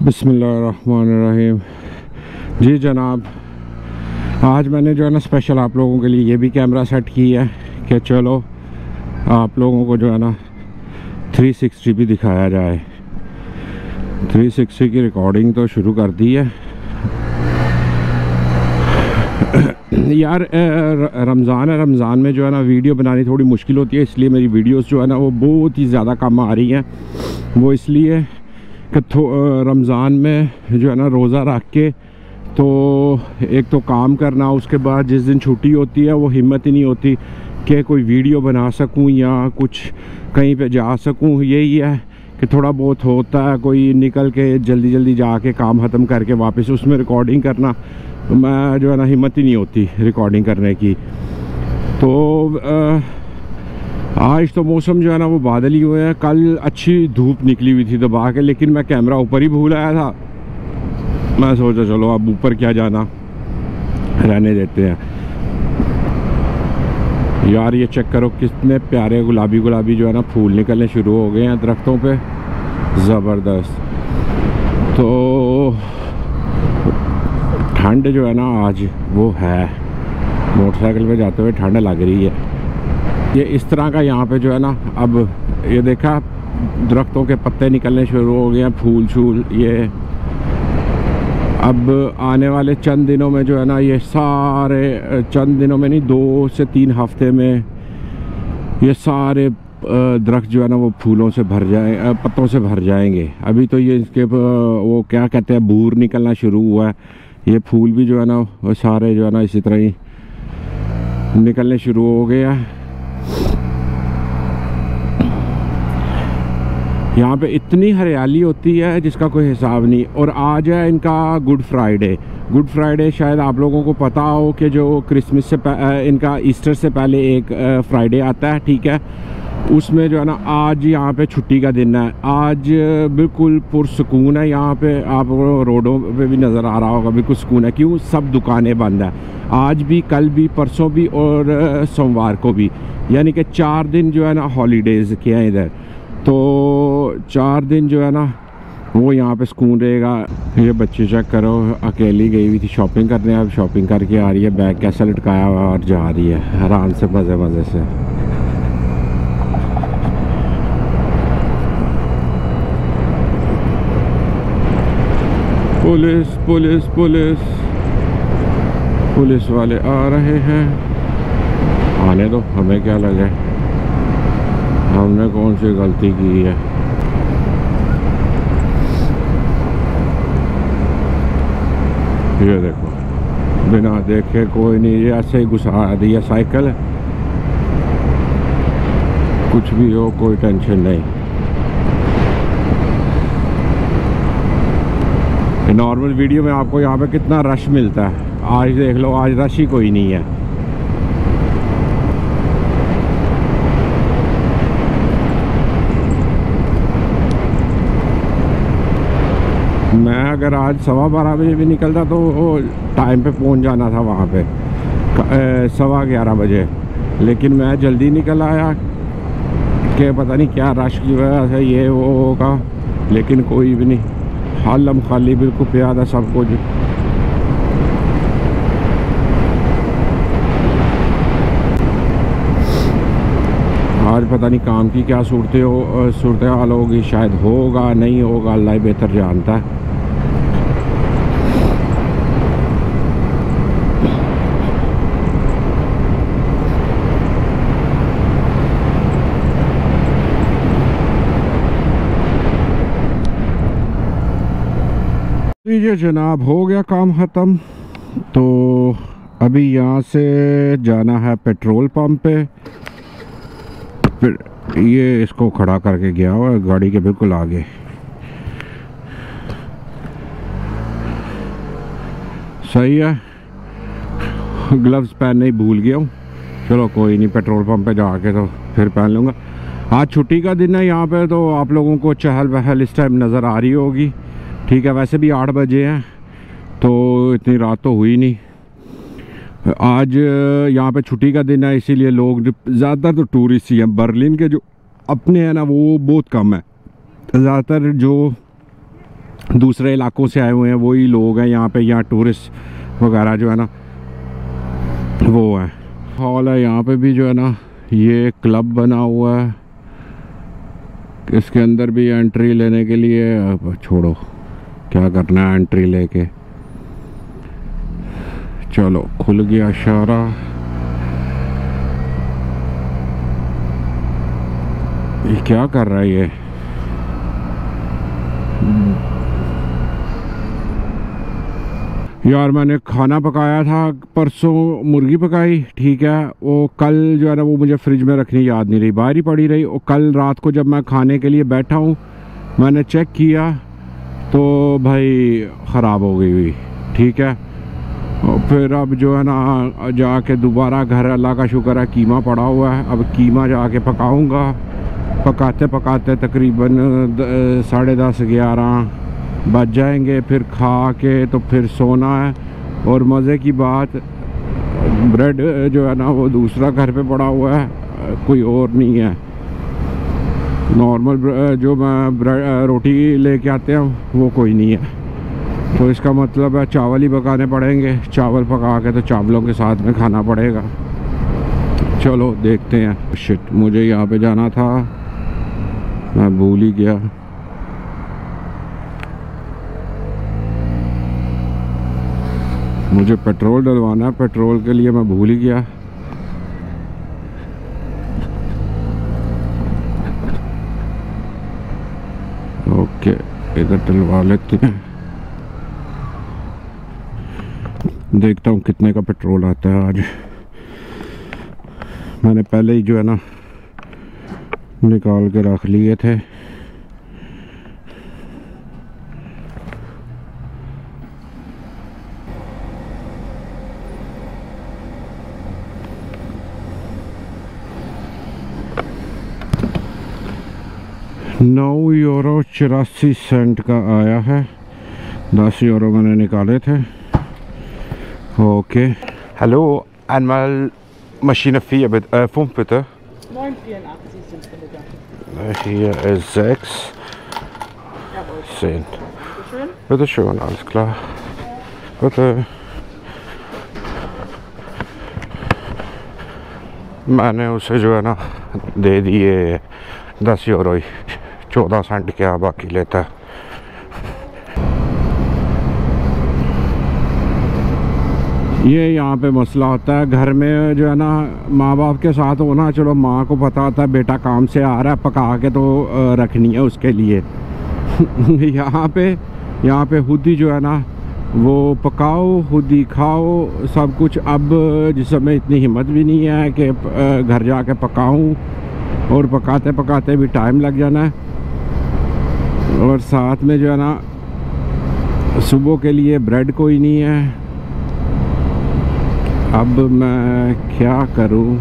बिस्मिल्लाहिर्रहमानिर्रहीम। जी जनाब, आज मैंने जो है ना स्पेशल आप लोगों के लिए ये भी कैमरा सेट किया है कि चलो आप लोगों को जो है ना 360 भी दिखाया जाए। 360 की रिकॉर्डिंग तो शुरू कर दी है यार। रमज़ान में जो है ना वीडियो बनानी थोड़ी मुश्किल होती है, इसलिए मेरी वीडियोस जो है ना वो बहुत ही ज़्यादा कम आ रही हैं। वो इसलिए कि रमज़ान में जो है ना रोज़ा रख के तो एक तो काम करना, उसके बाद जिस दिन छुट्टी होती है वो हिम्मत ही नहीं होती कि कोई वीडियो बना सकूं या कुछ कहीं पे जा सकूं। यही है कि थोड़ा बहुत होता है, कोई निकल के जल्दी जल्दी जाके काम ख़त्म करके वापस उसमें रिकॉर्डिंग करना, मैं जो है ना हिम्मत ही नहीं होती रिकॉर्डिंग करने की। तो आज तो मौसम जो है ना वो बादल ही हुए हैं। कल अच्छी धूप निकली हुई थी दबा के, लेकिन मैं कैमरा ऊपर ही भूल आया था। मैं सोचा चलो अब ऊपर क्या जाना, रहने देते हैं। यार ये चेक करो कितने प्यारे गुलाबी गुलाबी जो है ना फूल निकलने शुरू हो गए हैं दरख्तों पे, ज़बरदस्त। तो ठंड जो है ना आज वो है, मोटरसाइकिल पे जाते हुए ठंड लग रही है। ये इस तरह का यहाँ पे जो है ना, अब ये देखा दरख्तों के पत्ते निकलने शुरू हो गए हैं, फूल शूल। ये अब आने वाले चंद दिनों में जो है ना, ये सारे चंद दिनों में नहीं 2 से 3 हफ्ते में ये सारे दरख्त जो है ना वो फूलों से भर जाए, पत्तों से भर जाएंगे। अभी तो ये इसके वो क्या कहते हैं बूर निकलना शुरू हुआ है। ये फूल भी जो है ना वो सारे जो है ना इसी तरह ही निकलने शुरू हो गए हैं। यहाँ पे इतनी हरियाली होती है जिसका कोई हिसाब नहीं। और आज है इनका गुड फ्राइडे। गुड फ्राइडे शायद आप लोगों को पता हो कि जो क्रिसमस से इनका ईस्टर से पहले एक फ्राइडे आता है, ठीक है। उसमें जो है ना आज यहाँ पे छुट्टी का दिन है। आज बिल्कुल पुरसुकून है यहाँ पे, आप रोडों पे भी नज़र आ रहा होगा बिल्कुल सुकून है। क्यों? सब दुकानें बंद है आज भी, कल भी, परसों भी और सोमवार को भी। यानी कि 4 दिन जो है ना हॉलीडेज़ के हैं इधर। तो 4 दिन जो है ना वो यहाँ पे सुकून रहेगा। ये बच्चे चेक करो, अकेली गई हुई थी शॉपिंग करने, अब शॉपिंग करके आ रही है, बैग कैसे लटकाया हुआ और जा रही है आराम से मज़े मज़े से। पुलिस पुलिस पुलिस पुलिस वाले आ रहे हैं। आने दो, हमें क्या लगे, हमने कौन सी गलती की है। ये देखो बिना देखे कोई नहीं, ये ऐसे ही घुसा दिया साइकिल। कुछ भी हो कोई टेंशन नहीं। नॉर्मल वीडियो में आपको यहाँ पे कितना रश मिलता है, आज देख लो आज रश ही कोई नहीं है। मैं अगर आज 12:15 बजे भी निकलता तो टाइम पे पहुँच जाना था वहाँ पे 11:15 बजे, लेकिन मैं जल्दी निकल आया कि पता नहीं क्या रश की वजह से ये वो होगा, लेकिन कोई भी नहीं, हालम खाली बिल्कुल प्यादा सब कुछ। आज पता नहीं काम की क्या सूरत हाल होगी, शायद होगा नहीं होगा, अल्लाह बेहतर जानता है। लीजिए जनाब, हो गया काम ख़त्म। तो अभी यहाँ से जाना है पेट्रोल पंप पे। फिर ये इसको खड़ा करके गया हुआ है गाड़ी के बिल्कुल आगे। सही है, ग्लव्स पहनने ही भूल गया हूँ। चलो कोई नहीं, पेट्रोल पंप पे जाके तो फिर पहन लूँगा। आज छुट्टी का दिन है यहाँ पे, तो आप लोगों को चहल पहल इस टाइम नज़र आ रही होगी, ठीक है। वैसे भी 8 बजे हैं तो इतनी रात तो हुई नहीं। आज यहाँ पे छुट्टी का दिन है, इसीलिए लोग ज़्यादातर तो टूरिस्ट ही हैं। बर्लिन के जो अपने हैं ना वो बहुत कम है। ज़्यादातर जो दूसरे इलाकों से आए हुए हैं वही लोग हैं यहाँ पे। यहाँ टूरिस्ट वगैरह जो है ना वो है। हॉल है यहाँ पे भी जो है ना, ये क्लब बना हुआ है। इसके अंदर भी एंट्री लेने के लिए, अब छोड़ो क्या करना है एंट्री लेके। चलो खुल गया सारा। ये क्या कर रहा है ये? यार मैंने खाना पकाया था परसों, मुर्गी पकाई, ठीक है। वो कल जो है ना वो मुझे फ्रिज में रखनी याद नहीं रही, बाहर ही पड़ी रही। और कल रात को जब मैं खाने के लिए बैठा हूँ मैंने चेक किया तो भाई ख़राब हो गई हुई, ठीक है। और फिर अब जो है ना जाके दोबारा घर, अल्लाह का शुक्र है कीमा पड़ा हुआ है, अब कीमा जाके पकाऊंगा। पकाते पकाते तकरीबन 10:30 11 बच जाएंगे। फिर खा के तो फिर सोना है। और मज़े की बात, ब्रेड जो है ना वो दूसरा घर पे पड़ा हुआ है, कोई और नहीं है। नॉर्मल जो मैं ब्रेड रोटी लेके आते हैं वो कोई नहीं है। तो इसका मतलब है चावल ही पकाने पड़ेंगे। चावल पका के तो चावलों के साथ में खाना पड़ेगा। चलो देखते हैं। शिट, मुझे यहाँ पे जाना था, मैं भूल ही गया। मुझे पेट्रोल डलवाना है, पेट्रोल के लिए मैं भूल ही गया। ओके, इधर डलवा लेते हैं। देखता हूँ कितने का पेट्रोल आता है आज। मैंने पहले ही जो है ना निकाल के रख लिए थे। €9.84 का आया है। 10 यूरो मैंने निकाले थे। Okay, hallo, einmal Maschine 4 bitte, 5 bitte. 9,84 sind es bitte. Hier ist 6. Jawohl. 10. Bitte schön. Bitte schön, alles klar. Bitte. मैंने उसे जो है ना दे दिए 10 यूरो ही, 14 सेंट क्या बाकी लेता है। ये यहाँ पे मसला होता है घर में जो है ना, माँ बाप के साथ होना, चलो माँ को पता होता है बेटा काम से आ रहा है, पका के तो रखनी है उसके लिए। यहाँ पे खुद ही जो है ना वो पकाओ, खुद ही खाओ सब कुछ। अब जिस समय इतनी हिम्मत भी नहीं है कि घर जाके पकाऊं, और पकाते पकाते भी टाइम लग जाना है। और साथ में जो है ना सुबह के लिए ब्रेड कोई नहीं है। अब मैं क्या करूं?